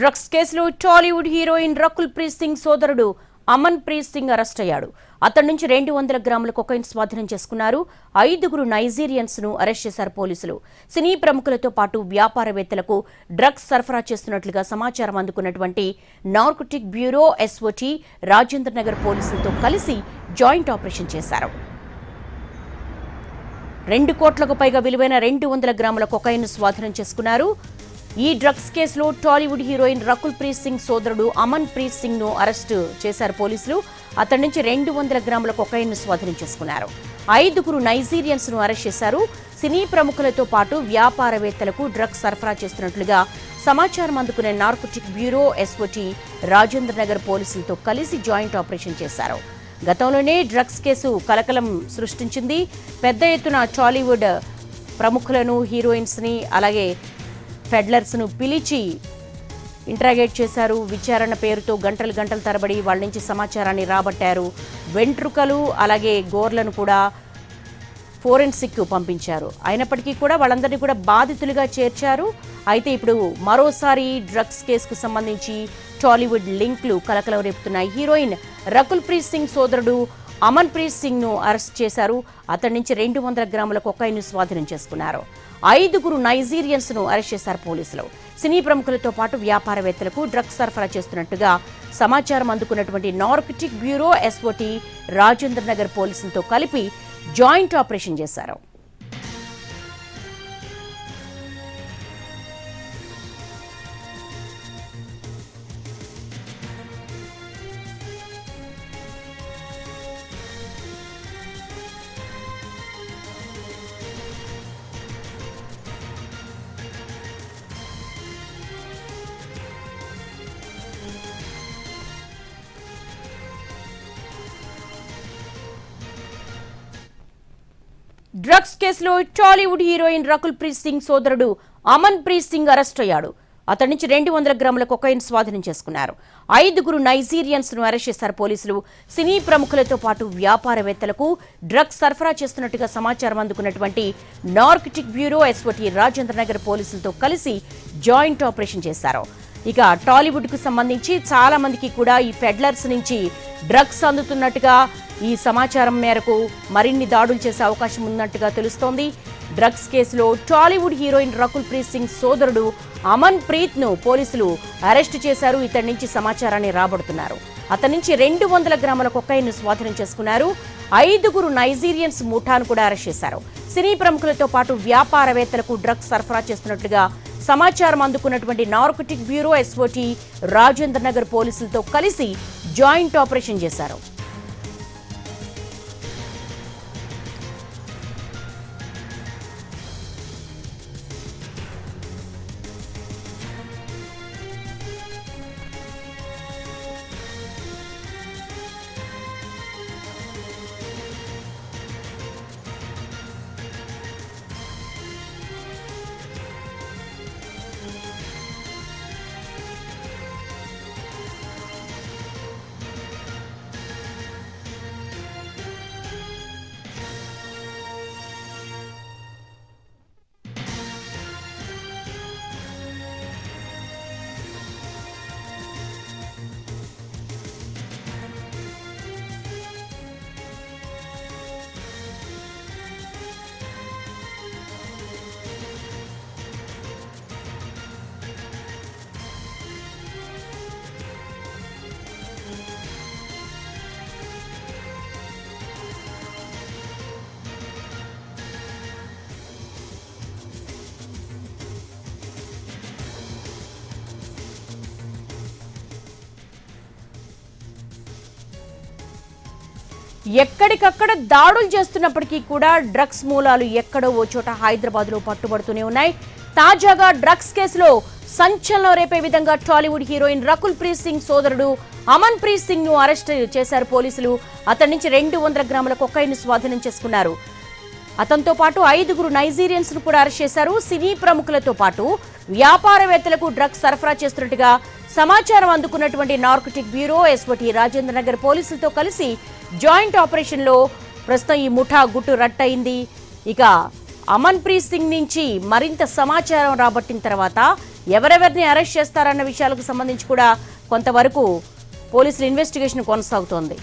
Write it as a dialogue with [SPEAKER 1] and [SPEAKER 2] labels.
[SPEAKER 1] Drugs కేసులో Tollywood heroine Rakul Preet Singh సోదరుడు Aman Preet Singh arrest అయ్యాడు. అతడి నుంచి 200 గ్రాముల కొకైన్ స్వాధీనం చేసుకున్నారు. 5 నైజీరియన్స్ ను అరెస్ట్ చేశారు పోలీసులు. సినీ ప్రముఖులతో పాటు వ్యాపారవేత్తలకు డ్రగ్స్ సరఫరా చేస్తున్నట్లుగా సమాచారం అందుకున్నటువంటి narcotic bureau SOT Rajendra Nagar పోలీసులతో కలిసి జాయింట్ ఆపరేషన్ చేశారు. 2 కోట్లకు పైగా విలువైన 200 గ్రాముల కొకైన్ స్వాధీనం చేసుకున్నారు. ఈ డ్రగ్స్ కేసులో టాలీవుడ్ హీరోయిన్ రకుల్ ప్రీత్ సింగ్ సోదరుడు అమన్ ప్రీత్ సింగ్ ను అరెస్టు చేశారు పోలీసులు. అతడి నుంచి 200 గ్రాముల కొకైన్ ను స్వాధీనం చేసుకున్నారు. 5 నైజీరియన్స్ ను అరెస్ట్ చేశారు. సినీ ప్రముఖులతో పాటు వ్యాపారవేత్తలకు డ్రగ్స్ సరఫరా చేస్తున్నట్లుగా సమాచారం అందుకునే narcotic bureau SOT Rajendra Nagar పోలీసులతో కలిసి జాయింట్ ఆపరేషన్ చేశారు. గతంలోనే డ్రగ్స్ కేసు కలకలం సృష్టించింది. పెద్ద ఎత్తున టాలీవుడ్ ప్రముఖులను, హీరోయిన్స్ ని, అలాగే ఫెడ్లర్స్ ను పిలిచి ఇంటరాగేట్ చేశారు. విచారణ పేరుతో గంటలు తరబడి వాళ్ళ నుంచి సమాచారాన్ని రాబట్టారు. వెంట్రుకలు అలాగే గోర్లను కూడా ఫోరెన్సిక్ పంపించారు. అయినప్పటికీ కూడా వాళ్ళందరినీ కూడా బాధితులుగా చేర్చారు. అయితే ఇప్పుడు మరోసారి డ్రగ్స్ కేసుకు సంబంధించి టాలీవుడ్ లింక్లు కలకలం రేపుతున్నాయి. హీరోయిన్ రకుల్ ప్రీత్ సింగ్ సోదరుడు అమన్ ప్రీత్ సింగ్ ను అరెస్ట్ చేశారు. అతడి నుంచి 200 గ్రాముల కొకైన్ ను స్వాధీనం చేసుకున్నారు. 5 నైజీరియన్స్ ను అరెస్ట్ చేశారు పోలీసులు. సినీ ప్రముఖులతో పాటు వ్యాపారవేత్తలకు డ్రగ్స్ సరఫరా చేస్తున్నట్టుగా సమాచారం అందుకున్నటువంటి narcotic bureau SOT Rajendra Nagar పోలీసులతో కలిపి జాయింట్ ఆపరేషన్ చేశారు. డ్రగ్స్ కేసులో టాలీవుడ్ హీరోయిన్ రకుల్ ప్రీత్ సింగ్ సోదరుడు అమన్ ప్రీత్ సింగ్ అరెస్ట్ అయ్యాడు. అతడి నుంచి 200 గ్రాముల కొకైన్ స్వాధీనం చేసుకున్నారు. 5 నైజీరియన్స్ ను అరెస్ట్ చేశారు పోలీసులు. సినీ ప్రముఖులతో పాటు వ్యాపారవేత్తలకు డ్రగ్స్ సరఫరా చేస్తున్నట్టుగా సమాచారం అందుకున్నటువంటి narcotic bureau SOT Rajendra Nagar పోలీసులతో కలిసి జాయింట్ ఆపరేషన్ చేశారు. ఇక టాలీవుడ్ కు సంబంధించి చాలా మందికి కూడా ఈ ఫెడ్లర్స్ నుంచి డ్రగ్స్ అందుతున్నట్టుగా ఈ సమాచారం మేరకు మరిన్ని దాడులు చేసే అవకాశం ఉన్నట్టుగా తెలుస్తోంది. డ్రగ్స్ కేసులో టాలీవుడ్ హీరోయిన్ రకుల్ ప్రీత్ సింగ్ సోదరుడు అమన్ ప్రీత్ ను పోలీసులు అరెస్టు చేశారు. ఇతడి నుంచి సమాచారాన్ని రాబడుతున్నారు. అతని నుంచి 200 గ్రాముల కొకైన్ ను స్వాధీనం చేసుకున్నారు. 5 నైజీరియన్స్ ముఠాను కూడా అరెస్ట్ చేశారు. సినీ ప్రముఖులతో పాటు వ్యాపారవేత్తలకు డ్రగ్స్ సరఫరా చేస్తున్నట్టుగా సమాచారం అందుకున్నటువంటి narcotic bureau SOT Rajendra Nagar పోలీసులతో కలిసి జాయింట్ ఆపరేషన్ చేశారు. ఎక్కడికక్కడ దాడులు చేస్తున్నప్పటికీ కూడా డ్రగ్స్ మూలాలు ఎక్కడో ఓ చోట హైదరాబాద్ లో పట్టుబడుతూనే ఉన్నాయి. తాజాగా డ్రగ్స్ కేసులో సంచలనం రేపే విధంగా టాలీవుడ్ హీరోయిన్ రకుల్ ప్రీత్ సింగ్ సోదరుడు అమన్ ప్రీత్ సింగ్ ను అరెస్ట్ చేశారు పోలీసులు. అతడి నుంచి 200 గ్రాముల కొకైన్ స్వాధీనం చేసుకున్నారు. అతనితో పాటు 5 నైజీరియన్స్ ను కూడా అరెస్ట్ చేశారు. సినీ ప్రముఖులతో పాటు వ్యాపారవేత్తలకు డ్రగ్స్ సరఫరా చేస్తున్నట్టుగా సమాచారం అందుకున్నటువంటి narcotic bureau SOT Rajendra Nagar పోలీసులతో కలిసి జాయింట్ ఆపరేషన్ లో ప్రస్తుతం ఈ ముఠా గుట్టు రట్టయింది. ఇక అమన్ ప్రీత్ సింగ్ నుంచి మరింత సమాచారం రాబట్టిన తర్వాత ఎవరెవరిని అరెస్ట్ చేస్తారన్న విషయాలకు సంబంధించి కూడా కొంతవరకు పోలీసుల ఇన్వెస్టిగేషన్ కొనసాగుతోంది.